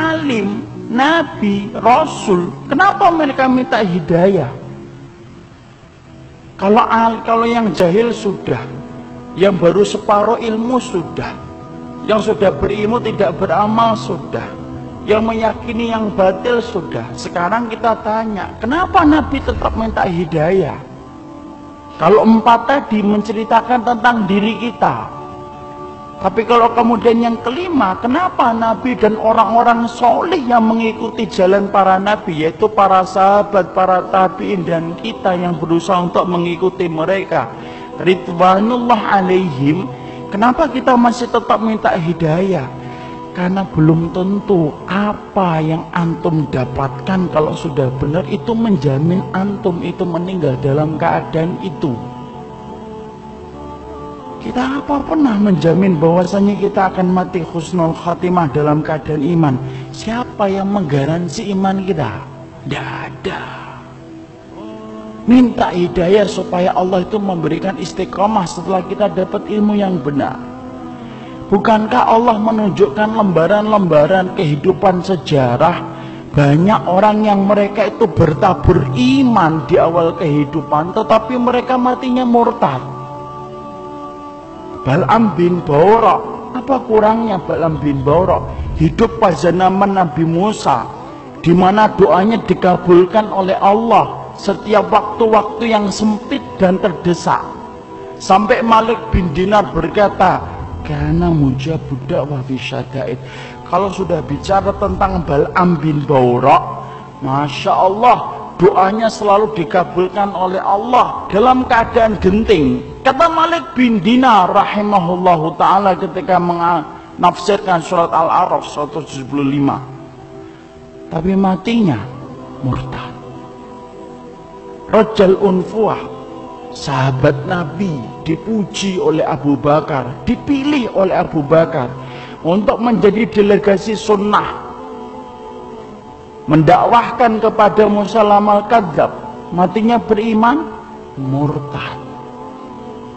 alim, nabi, rasul, kenapa mereka minta hidayah? Kalau yang jahil sudah, yang baru separuh ilmu sudah, yang sudah berilmu tidak beramal sudah, yang meyakini yang batil sudah. Sekarang kita tanya, kenapa Nabi tetap minta hidayah? Kalau 4 tadi menceritakan tentang diri kita, tapi kalau kemudian yang kelima, kenapa Nabi dan orang-orang soleh yang mengikuti jalan para Nabi, yaitu para sahabat, para tabi'in, dan kita yang berusaha untuk mengikuti mereka, ridwanullah alaihim, kenapa kita masih tetap minta hidayah? Karena belum tentu apa yang antum dapatkan kalau sudah benar itu menjamin antum itu meninggal dalam keadaan itu. Kita apa pernah menjamin bahwasanya kita akan mati husnul khatimah dalam keadaan iman? Siapa yang menggaransi iman kita? Tidak ada. Minta hidayah supaya Allah itu memberikan istiqomah setelah kita dapat ilmu yang benar. Bukankah Allah menunjukkan lembaran-lembaran kehidupan sejarah, banyak orang yang mereka itu bertabur iman di awal kehidupan, tetapi mereka matinya murtad. Bal'am bin Ba'ura, apa kurangnya Bal'am bin Ba'ura? Hidup pada zaman Nabi Musa, di mana doanya dikabulkan oleh Allah setiap waktu-waktu yang sempit dan terdesak. Sampai Malik bin Dinar berkata, karena mujabud da'wah fi syada'id. Kalau sudah bicara tentang Bal'am bin Ba'ura, Masya Allah, doanya selalu dikabulkan oleh Allah dalam keadaan genting. Kata Malik bin Dinar rahimahullahu ta'ala ketika menafsirkan surat Al-A'raf 175, tapi matinya murtad. Rajal Unfuah, sahabat Nabi, dipuji oleh Abu Bakar, dipilih oleh Abu Bakar untuk menjadi delegasi sunnah, mendakwahkan kepada Musailamah al-Kadzdzab, matinya beriman, murtad.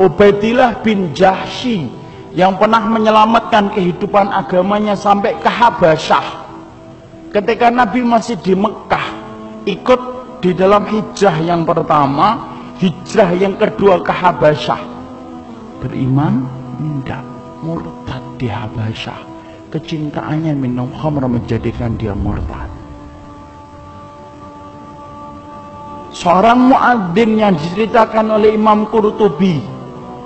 Ubaidillah bin Jahsy yang pernah menyelamatkan kehidupan agamanya sampai ke Habasyah, ketika Nabi masih di Mekah, ikut di dalam hijrah yang pertama, hijrah yang kedua ke Habasyah, beriman, tidak, murtad di Habasyah. Kecintaannya minum khamr menjadikan dia murtad. Seorang muadzin yang diceritakan oleh Imam Qurtubi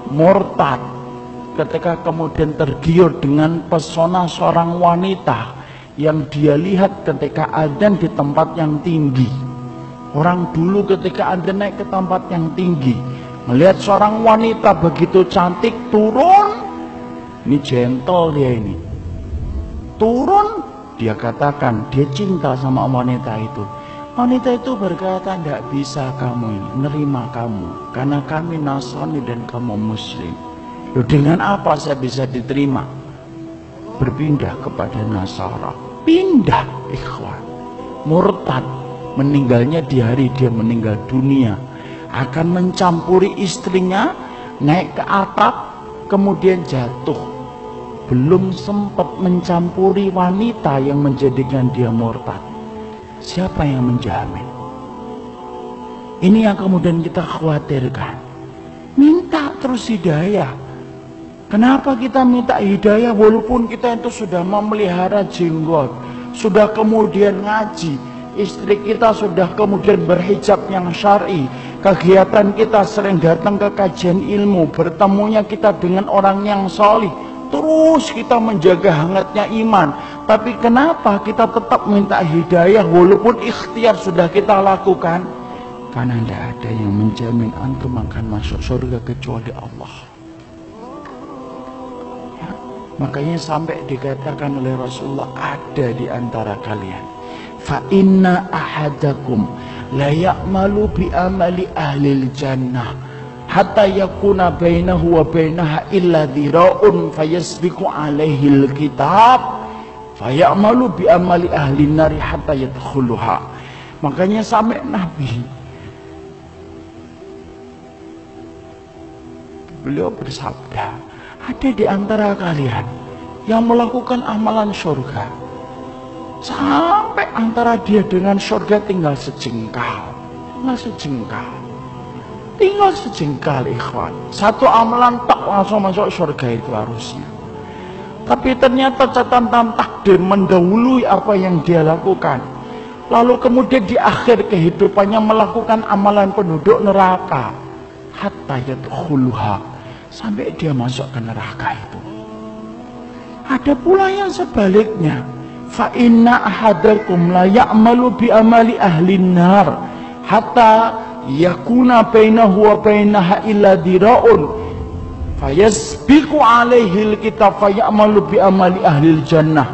murtad ketika kemudian tergiur dengan pesona seorang wanita yang dia lihat ketika adzan di tempat yang tinggi. Orang dulu ketika adzan naik ke tempat yang tinggi, melihat seorang wanita begitu cantik turun, ini gentle dia ini, turun, dia katakan dia cinta sama wanita itu. Wanita itu berkata, tidak bisa kamu ini menerima kamu, karena kami Nasrani dan kamu Muslim. Loh, dengan apa saya bisa diterima? Berpindah kepada Nasara. Pindah, ikhwan. Murtad, meninggalnya di hari dia meninggal dunia. Akan mencampuri istrinya, naik ke atap, kemudian jatuh. Belum sempat mencampuri wanita yang menjadikan dia murtad. Siapa yang menjamin? Ini yang kemudian kita khawatirkan. Minta terus hidayah. Kenapa kita minta hidayah walaupun kita itu sudah memelihara jenggot, sudah kemudian ngaji, istri kita sudah kemudian berhijab yang syar'i, kegiatan kita sering datang ke kajian ilmu, bertemunya kita dengan orang yang solih, terus kita menjaga hangatnya iman. Tapi kenapa kita tetap minta hidayah walaupun ikhtiar sudah kita lakukan? Karena tidak ada yang menjamin antum akan masuk surga kecuali Allah. Ya, makanya sampai dikatakan oleh Rasulullah, ada di antara kalian, fa inna ahadakum la ya'malu bi amali ahlil jannah hatta yakuna bainahu wa bainaha illa dhira'un fayasbiqu alaihi alkitab fayamalu bi amali ahli nari hatta yadkhuluha. Makanya sampai Nabi beliau bersabda, ada di antara kalian yang melakukan amalan surga sampai antara dia dengan surga tinggal sejengkal. Tinggal sejengkal ikhwan. Satu amalan tak langsung masuk surga itu harusnya. Tapi ternyata catatan takdir mendahului apa yang dia lakukan. Lalu kemudian di akhir kehidupannya melakukan amalan penduduk neraka. Hatta yadkhuluha, sampai dia masuk ke neraka itu. Ada pula yang sebaliknya. Fa inna ahadakum la ya'malu bi amali ahlin nar hatta yakuna bainahu wa bainaha illa dira'un fayasbiqu alaihi alkitab fayamalu bi amali ahlil jannah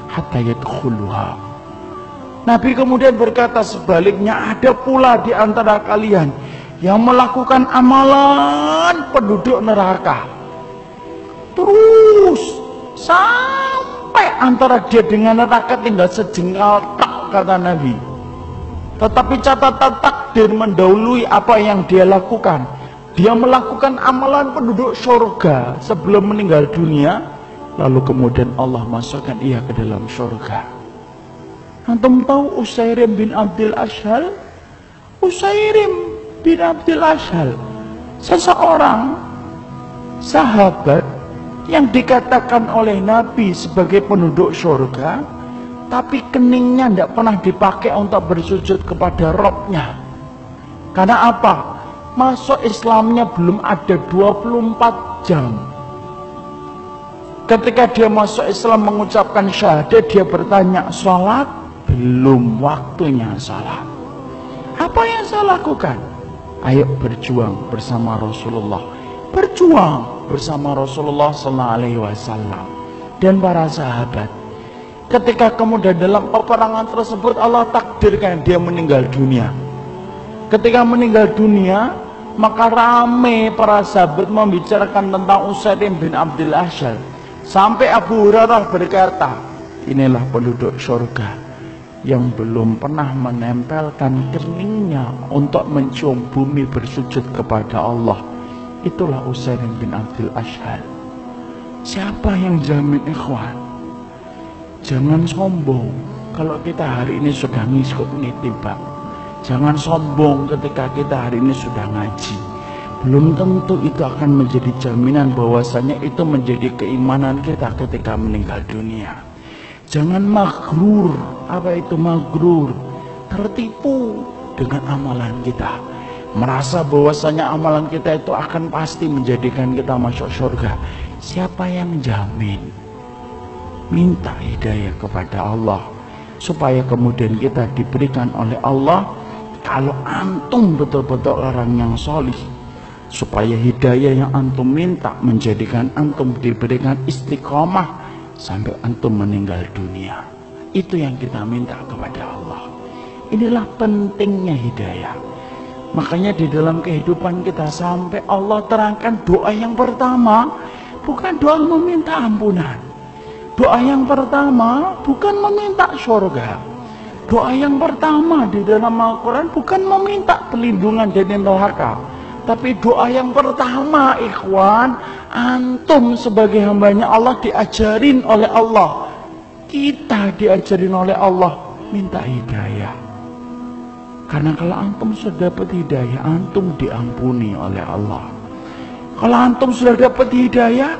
hatta yadkhuluha. Nabi kemudian berkata sebaliknya, ada pula di antara kalian yang melakukan amalan penduduk neraka terus sampai antara dia dengan neraka tinggal sejengkal tak, kata Nabi. Tetapi catatan takdir mendahului apa yang dia lakukan. Dia melakukan amalan penduduk surga sebelum meninggal dunia, lalu kemudian Allah masukkan ia ke dalam surga. Antum tahu Usairim bin Abdul Ashhal? Usairim bin Abdul Ashhal, seseorang sahabat yang dikatakan oleh Nabi sebagai penduduk surga, tapi keningnya tidak pernah dipakai untuk bersujud kepada Robnya. Karena apa? Masuk Islamnya belum ada 24 jam. Ketika dia masuk Islam mengucapkan syahadat, dia bertanya, sholat? Belum waktunya sholat. Apa yang saya lakukan? Ayo berjuang bersama Rasulullah. Berjuang bersama Rasulullah SAW dan para sahabat. Ketika kemudian dalam peperangan tersebut Allah takdirkan dia meninggal dunia. Ketika meninggal dunia, maka rame para sahabat membicarakan tentang Usairim bin Abdul Ashhal. Sampai Abu Hurairah berkata, inilah penduduk surga yang belum pernah menempelkan keningnya untuk mencium bumi bersujud kepada Allah. Itulah Usairim bin Abdul Ashhal. Siapa yang jamin ikhwan? Jangan sombong kalau kita hari ini sudah ngikut nitibak. Jangan sombong ketika kita hari ini sudah ngaji. Belum tentu itu akan menjadi jaminan bahwasanya itu menjadi keimanan kita ketika meninggal dunia. Jangan maghrur. Apa itu maghrur? Tertipu dengan amalan kita. Merasa bahwasanya amalan kita itu akan pasti menjadikan kita masuk surga. Siapa yang jamin? Minta hidayah kepada Allah supaya kemudian kita diberikan oleh Allah, kalau antum betul-betul orang yang solih, supaya hidayah yang antum minta menjadikan antum diberikan istiqomah sampai antum meninggal dunia. Itu yang kita minta kepada Allah. Inilah pentingnya hidayah. Makanya di dalam kehidupan kita sampai Allah terangkan doa yang pertama bukan doa meminta ampunan. Doa yang pertama bukan meminta surga. Doa yang pertama di dalam Al-Quran bukan meminta perlindungan dari neraka. Tapi doa yang pertama ikhwan, antum sebagai hambanya Allah diajarin oleh Allah. Kita diajarin oleh Allah minta hidayah. Karena kalau antum sudah dapat hidayah, antum diampuni oleh Allah. Kalau antum sudah dapat hidayah,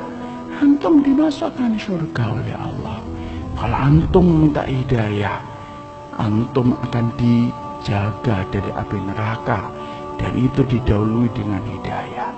antum dimasukkan surga oleh Allah. Kalau antum minta hidayah, antum akan dijaga dari api neraka, dan itu didahului dengan hidayah.